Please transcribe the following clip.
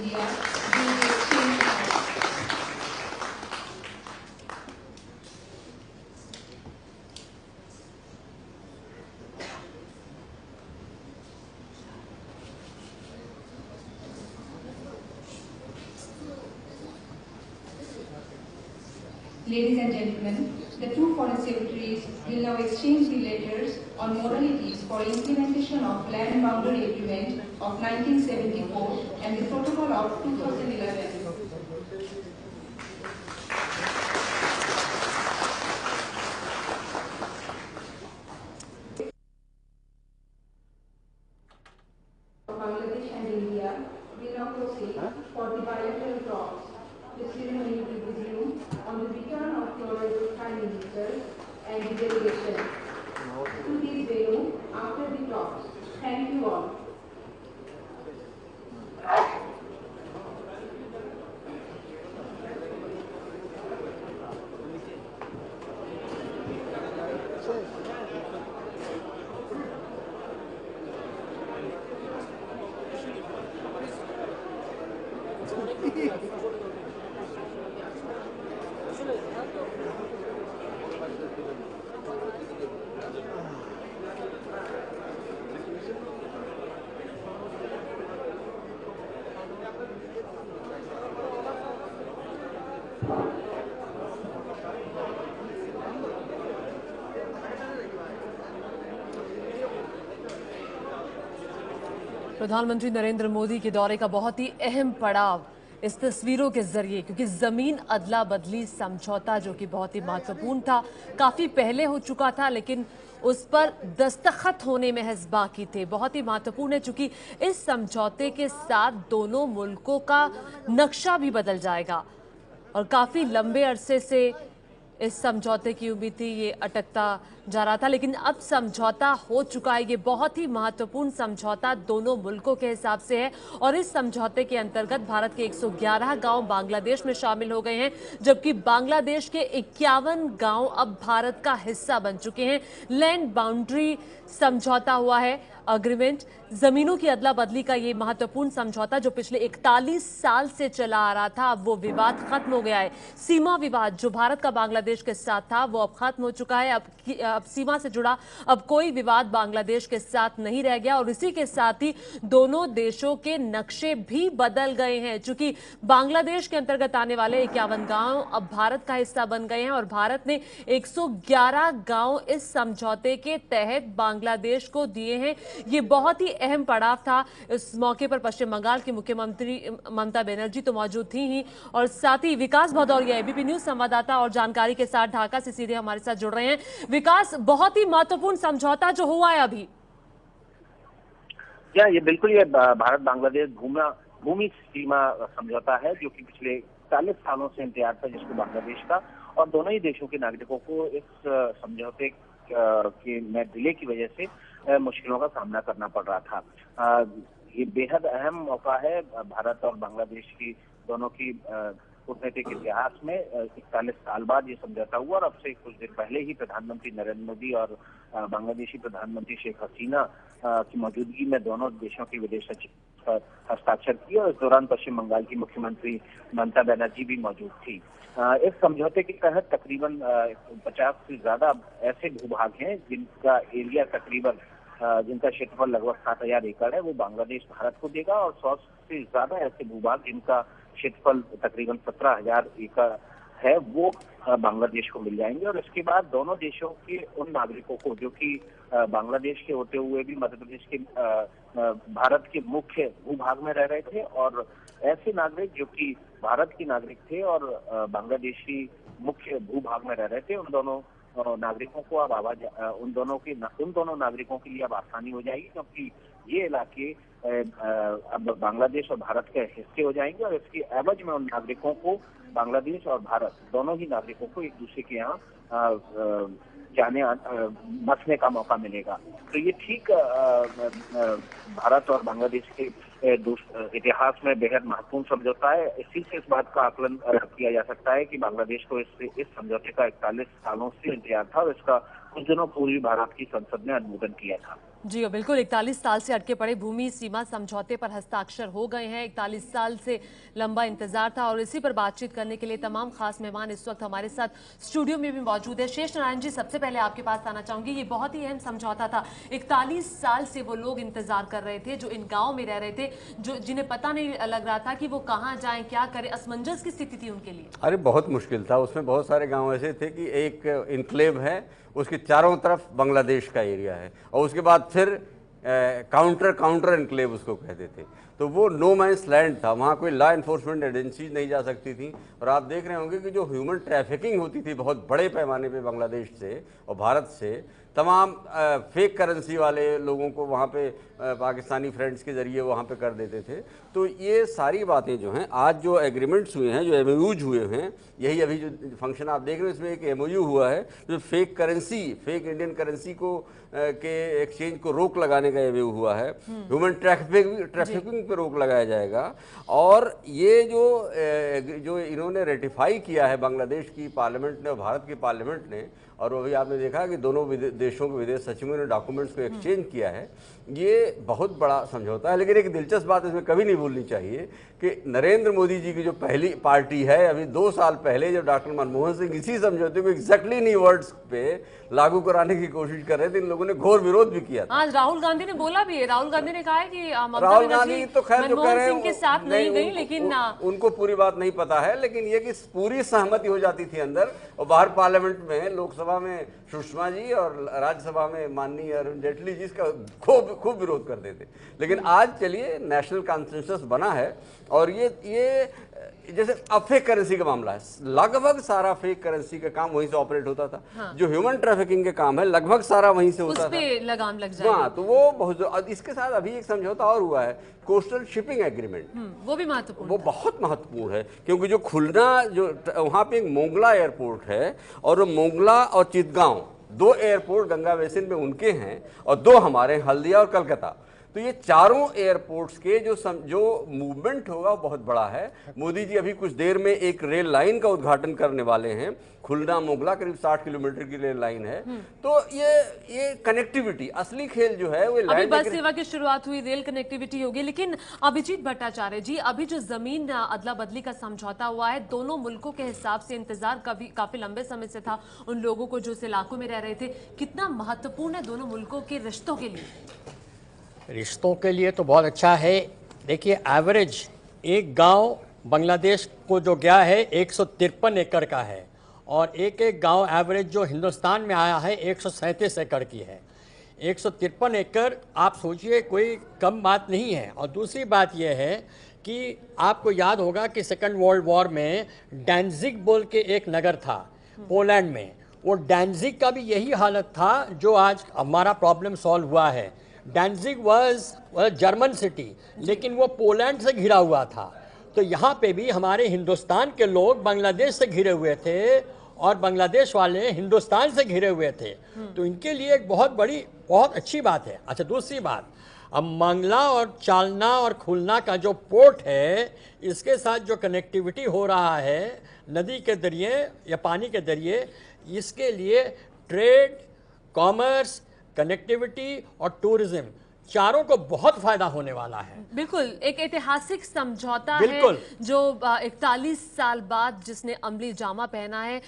India being exchanged. Ladies and gentlemen, the two foreign secretaries will now exchange the letters on modalities for implementation of Land Boundary Agreement of 1974 and the Protocol of 2011. Bangladesh and India will now proceed for the bilateral talks. The ceremony will resume on the return of the Honorable Prime Minister and the delegation to this venue after the talks. Thank you all. प्रधानमंत्री नरेंद्र मोदी के दौरे का बहुत ही अहम पड़ाव इस तस्वीरों के जरिए, क्योंकि जमीन अदला बदली समझौता जो कि बहुत ही महत्वपूर्ण था, काफी पहले हो चुका था, लेकिन उस पर दस्तखत होने महज बाकी थे। बहुत ही महत्वपूर्ण है चूंकि इस समझौते के साथ दोनों मुल्कों का नक्शा भी बदल जाएगा और काफी लंबे अरसे से इस समझौते की उम्मीद थी, ये अटकता जा रहा था, लेकिन अब समझौता हो चुका है। ये बहुत ही महत्वपूर्ण समझौता दोनों मुल्कों के हिसाब से है और इस समझौते के अंतर्गत भारत के 111 गांव बांग्लादेश में शामिल हो गए हैं, जबकि बांग्लादेश के 51 गांव अब भारत का हिस्सा बन चुके हैं। लैंड बाउंड्री समझौता हुआ है, अग्रीमेंट, जमीनों की अदला बदली का ये महत्वपूर्ण समझौता जो पिछले 41 साल से चला आ रहा था, अब वो विवाद खत्म हो गया है। सीमा विवाद जो भारत का बांग्लादेश के साथ था वो अब खत्म हो चुका है। अब सीमा से जुड़ा अब कोई विवाद बांग्लादेश के साथ नहीं रह गया और इसी के साथ ही दोनों देशों के नक्शे भी बदल गए हैं, चूंकि बांग्लादेश के अंतर्गत आने वाले 51 गांव अब भारत का हिस्सा बन गए हैं और भारत ने 111 गांव इस समझौते के तहत बांग्लादेश को दिए हैं। ये बहुत ही अहम पड़ाव था। इस मौके पर पश्चिम बंगाल की मुख्यमंत्री ममता बनर्जी तो मौजूद थी ही और साथ ही विकास भदौरिया एबीपी न्यूज संवाददाता और जानकारी के साथ ढाका से सीधे हमारे साथ जुड़ रहे हैं। विकास, बहुत ही महत्वपूर्ण समझौता जो हुआ है अभी। क्या ये बिल्कुल ये भारत बांग्लादेश भूमि सीमा समझौता है जो कि पिछले 40 सालों से इंतजार था जिसको बांग्लादेश का और दोनों ही देशों के नागरिकों को इस समझौते के में डिले की वजह से मुश्किलों का सामना करना पड़ रहा था। ये बेहद अहम मौका है भारत और बांग्लादेश की दोनों की कूटनीतिक इतिहास में। 41 साल बाद ये समझौता हुआ और अब से कुछ दिन पहले ही प्रधानमंत्री नरेंद्र मोदी और बांग्लादेशी प्रधानमंत्री शेख हसीना की मौजूदगी में दोनों देशों की विदेश सचिव पर हस्ताक्षर किए और इस दौरान पश्चिम बंगाल की मुख्यमंत्री ममता बनर्जी भी मौजूद थी। इस समझौते के तहत तकरीबन 50 से ज्यादा ऐसे भूभाग हैं जिनका एरिया तकरीबन जिनका क्षेत्रफल लगभग 7,000 एकड़ है, वो बांग्लादेश भारत को देगा और 100 से ज्यादा ऐसे भूभाग जिनका क्षेत्रफल तकरीबन 17,000 एकड़ है वो बांग्लादेश को मिल जाएंगे। और इसके बाद दोनों देशों के उन नागरिकों को जो कि बांग्लादेश के होते हुए भी मध्य प्रदेश के भारत के मुख्य भूभाग में रह रहे थे और ऐसे नागरिक जो कि भारत के नागरिक थे और बांग्लादेशी मुख्य भूभाग में रह रहे थे, उन दोनों नागरिकों को अब उन दोनों नागरिकों के लिए अब आसानी हो जाएगी क्योंकि ये इलाके अब बांग्लादेश और भारत के हिस्से हो जाएंगे और इसके एवज में उन नागरिकों को बांग्लादेश और भारत दोनों ही नागरिकों को एक दूसरे के यहाँ बसने का मौका मिलेगा। तो ये ठीक भारत और बांग्लादेश के इतिहास में बेहद महत्वपूर्ण समझौता है। इसी से इस बात का आकलन किया जा सकता है कि बांग्लादेश को इस समझौते का 41 सालों से इंतजार था और इसका कुछ दिनों पूर्व भारत की संसद ने अनुमोदन किया था। जी बिल्कुल, 41 साल से अटके पड़े भूमि सीमा समझौते पर हस्ताक्षर हो गए हैं। 41 साल से लंबा इंतजार था और इसी पर बातचीत करने के लिए तमाम खास मेहमान इस वक्त हमारे साथ स्टूडियो में भी मौजूद है। शेष नारायण जी, सबसे पहले आपके पास आना चाहूंगी। ये बहुत ही अहम समझौता था। 41 साल से वो लोग इंतजार कर रहे थे जो इन गाँव में रह रहे थे, जो जिन्हें पता नहीं लग रहा था कि वो कहाँ जाए, क्या करे, असमंजस की स्थिति थी उनके लिए। अरे बहुत मुश्किल था। उसमें बहुत सारे गांव ऐसे थे कि एक इनक्लेव है, उसके चारों तरफ बांग्लादेश का एरिया है, और उसके बाद फिर काउंटर इनक्लेव उसको कहते थे। तो वो नो मैंस लैंड था, वहाँ कोई लॉ इन्फोर्समेंट एजेंसीज नहीं जा सकती थी। और आप देख रहे होंगे कि जो ह्यूमन ट्रैफिकिंग होती थी बहुत बड़े पैमाने पे बांग्लादेश से और भारत से, तमाम फेक करेंसी वाले लोगों को वहाँ पे पाकिस्तानी फ्रेंड्स के ज़रिए वहाँ पे कर देते थे। तो ये सारी बातें जो हैं, आज जो एग्रीमेंट्स हुए हैं, जो एमओयूज हुए हैं, यही अभी जो फंक्शन आप देख रहे हैं इसमें एक एमओयू हुआ है जो fake currency, fake Indian currency को के एक्सचेंज को रोक लगाने का एमओयू हुआ है। ह्यूमन ट्रैफिकिंग पे रोक लगाया जाएगा। और ये जो इन्होंने रेटिफाई किया है बांग्लादेश की पार्लियामेंट ने और भारत की पार्लियामेंट ने, और अभी आपने देखा कि दोनों देशों के विदेश सचिवों ने डॉक्यूमेंट्स को एक्सचेंज किया है, ये बहुत बड़ा समझौता है। लेकिन एक दिलचस्प बात इसमें कभी नहीं भूलनी चाहिए कि नरेंद्र मोदी जी की जो पहली पार्टी है, अभी 2 साल पहले जब डॉक्टर मनमोहन सिंह इसी समझौते को एग्जैक्टली इन्हीं वर्ड्स पे लागू कराने की कोशिश कर रहे थे, इन लोगों ने घोर विरोध भी किया था। आज राहुल गांधी ने बोला भी है, राहुल गांधी ने कहा है कि राहुल गांधी तो खैर जो कह रहे हैं के साथ नहीं गई, लेकिन उनको पूरी बात नहीं पता है। लेकिन ये कि पूरी सहमति हो जाती थी अंदर और बाहर पार्लियामेंट में, लोकसभा में सुषमा जी और राज्यसभा में माननीय अरुण जेटली जी इसका खूब विरोध करते थे। लेकिन आज चलिए नेशनल कंसेंसस बना है। और ये जैसे अब फेक करेंसी का मामला है, लगभग सारा फेक करेंसी का काम वहीं से ऑपरेट होता था। हाँ। जो ह्यूमन ट्रैफिकिंग के काम है लगभग सारा वहीं से होता था, उस पे लगाम लग जाएगी। हाँ, तो वो बहुत। इसके साथ अभी एक समझौता और हुआ है, कोस्टल शिपिंग एग्रीमेंट। वो भी महत्वपूर्ण, वो बहुत महत्वपूर्ण है, क्योंकि जो खुलना, जो वहाँ पे एक मोंगला एयरपोर्ट है, और मोंगला और चितगांव 2 एयरपोर्ट गंगा बेसिन में उनके हैं, और 2 हमारे, हल्दिया और कलकत्ता। तो ये चारों एयरपोर्ट्स के जो मूवमेंट होगा वो बहुत बड़ा है। मोदी जी अभी कुछ देर में एक रेल लाइन का उद्घाटन करने वाले हैं, खुलना मोगला, करीब 60 किलोमीटर की रेल लाइन है। तो ये कनेक्टिविटी, असली खेल जो है वो अभी बस सेवा की शुरुआत हुई, रेल कनेक्टिविटी होगी। लेकिन अभिजीत भट्टाचार्य जी, अभी जो जमीन अदला बदली का समझौता हुआ है, दोनों मुल्कों के हिसाब से इंतजार काफी लंबे समय से था उन लोगों को जो इस इलाकों में रह रहे थे। कितना महत्वपूर्ण है दोनों मुल्कों के रिश्तों के लिए? रिश्तों के लिए तो बहुत अच्छा है। देखिए, एवरेज एक गांव बांग्लादेश को जो गया है 153 एकड़ का है, और एक गांव एवरेज जो हिंदुस्तान में आया है 137 एकड़ की है। 153 एकड़ आप सोचिए, कोई कम बात नहीं है। और दूसरी बात यह है कि आपको याद होगा कि सेकेंड वर्ल्ड वॉर में डैनजिग बोल के एक नगर था पोलैंड में, वो डैनजिग का भी यही हालत था जो आज हमारा प्रॉब्लम सॉल्व हुआ है। डैनजिग वाज जर्मन सिटी, लेकिन वो पोलैंड से घिरा हुआ था। तो यहाँ पे भी हमारे हिंदुस्तान के लोग बांग्लादेश से घिरे हुए थे और बांग्लादेश वाले हिंदुस्तान से घिरे हुए थे। तो इनके लिए एक बहुत अच्छी बात है। अच्छा, दूसरी बात, अब मंगला और चालना और खुलना का जो पोर्ट है, इसके साथ जो कनेक्टिविटी हो रहा है नदी के जरिए या पानी के जरिए, इसके लिए ट्रेड, कॉमर्स, कनेक्टिविटी और टूरिज्म, चारों को बहुत फायदा होने वाला है। बिल्कुल, एक ऐतिहासिक समझौता है जो 41 साल बाद जिसने अमली जामा पहना है।